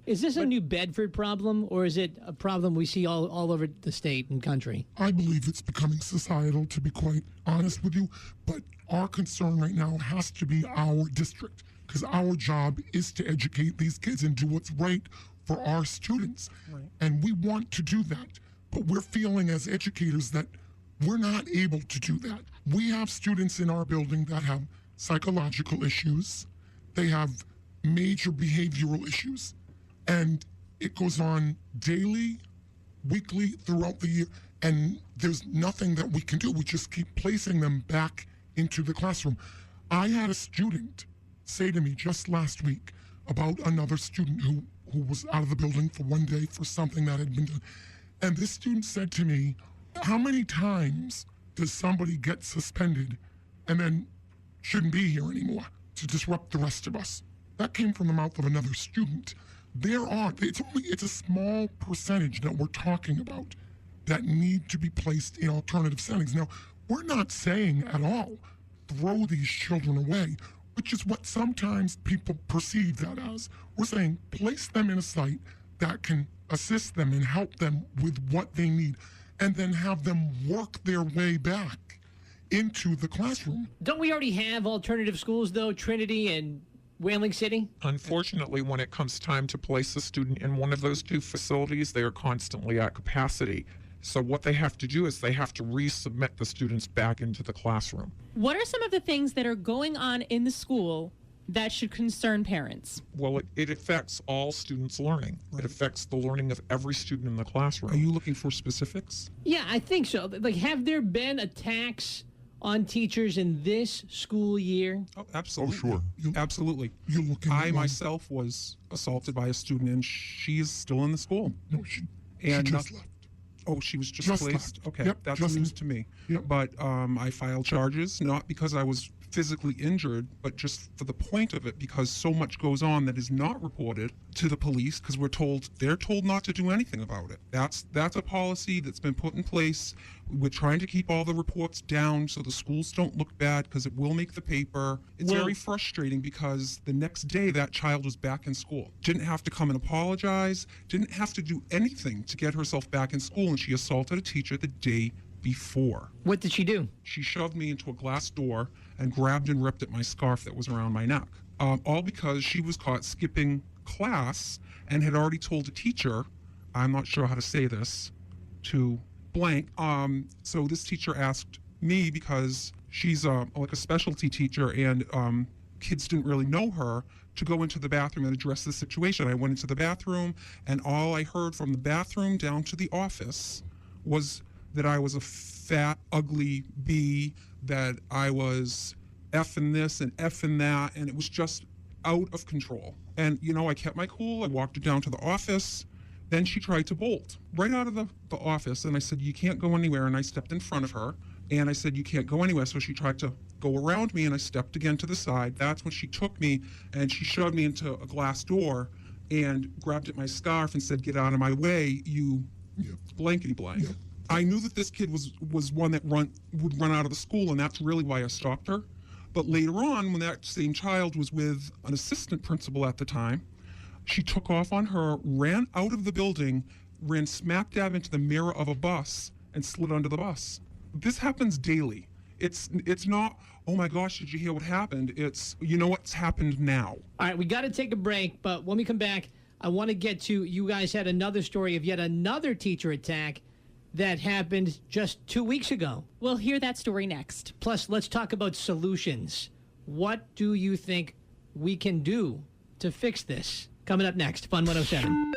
Is this a New Bedford problem, or is it a problem we see all over the state and country? I believe it's becoming societal, to be quite honest with you, but our concern right now has to be our district, because our job is to educate these kids and do what's right for our students. Right. And we want to do that, but we're feeling as educators that we're not able to do that. We have students in our building that have psychological issues. They have major behavioral issues. And it goes on daily, weekly, throughout the year. And there's nothing that we can do. We just keep placing them back into the classroom. I had a student say to me just last week about another student who was out of the building for one day for something that had been done. And this student said to me, how many times does somebody get suspended and then shouldn't be here anymore to disrupt the rest of us? That came from the mouth of another student. It's a small percentage that we're talking about that need to be placed in alternative settings. Now, we're not saying at all, throw these children away, which is what sometimes people perceive that as. We're saying, place them in a site that can assist them and help them with what they need, and then have them work their way back into the classroom. Don't we already have alternative schools, though, Trinity and Whaling City? Unfortunately, when it comes time to place a student in one of those two facilities, they are constantly at capacity. So what they have to do is they have to resubmit the students back into the classroom. What are some of the things that are going on in the school that should concern parents? Well, it affects all students' learning. Right. It affects the learning of every student in the classroom. Are you looking for specifics? Yeah, I think so. Like, have there been attacks on teachers in this school year? Oh, absolutely. Oh, sure. Absolutely. I myself was assaulted by a student, and she is still in the school. No, she just left. Oh, she was just placed? Left. Okay, Yep, that's news to me. Yep. But I filed charges, not because I was physically injured, but just for the point of it, because so much goes on that is not reported to the police, because they're told not to do anything about it. That's a policy that's been put in place. We're trying to keep all the reports down so the schools don't look bad, because it will make the paper. It's very frustrating, because the next day that child was back in school. Didn't have to come and apologize, didn't have to do anything to get herself back in school, and she assaulted a teacher the day before. What did she do? She shoved me into a glass door and grabbed and ripped at my scarf that was around my neck. All because she was caught skipping class and had already told a teacher, I'm not sure how to say this, to blank. So this teacher asked me, because she's like a specialty teacher, and kids didn't really know her, to go into the bathroom and address the situation. I went into the bathroom, and all I heard from the bathroom down to the office was that I was a fat, ugly bee, that I was effing this and effing that, and it was just out of control. And, I kept my cool. I walked her down to the office. Then she tried to bolt right out of the office, and I said, you can't go anywhere, and I stepped in front of her, and I said, you can't go anywhere. So she tried to go around me, and I stepped again to the side. That's when she took me, and she shoved me into a glass door and grabbed at my scarf and said, get out of my way, you blankety blank. Yep. I knew that this kid was one that would run out of the school, and that's really why I stopped her. But later on, when that same child was with an assistant principal at the time, she took off on her, ran out of the building, ran smack dab into the mirror of a bus, and slid under the bus. This happens daily. It's not, oh my gosh, did you hear what happened? It's, what's happened now. All right, we got to take a break, but when we come back, I want to get to, you guys had another story of yet another teacher attack that happened just 2 weeks ago. We'll hear that story next. Plus, let's talk about solutions. What do you think we can do to fix this? Coming up next, Fun 107.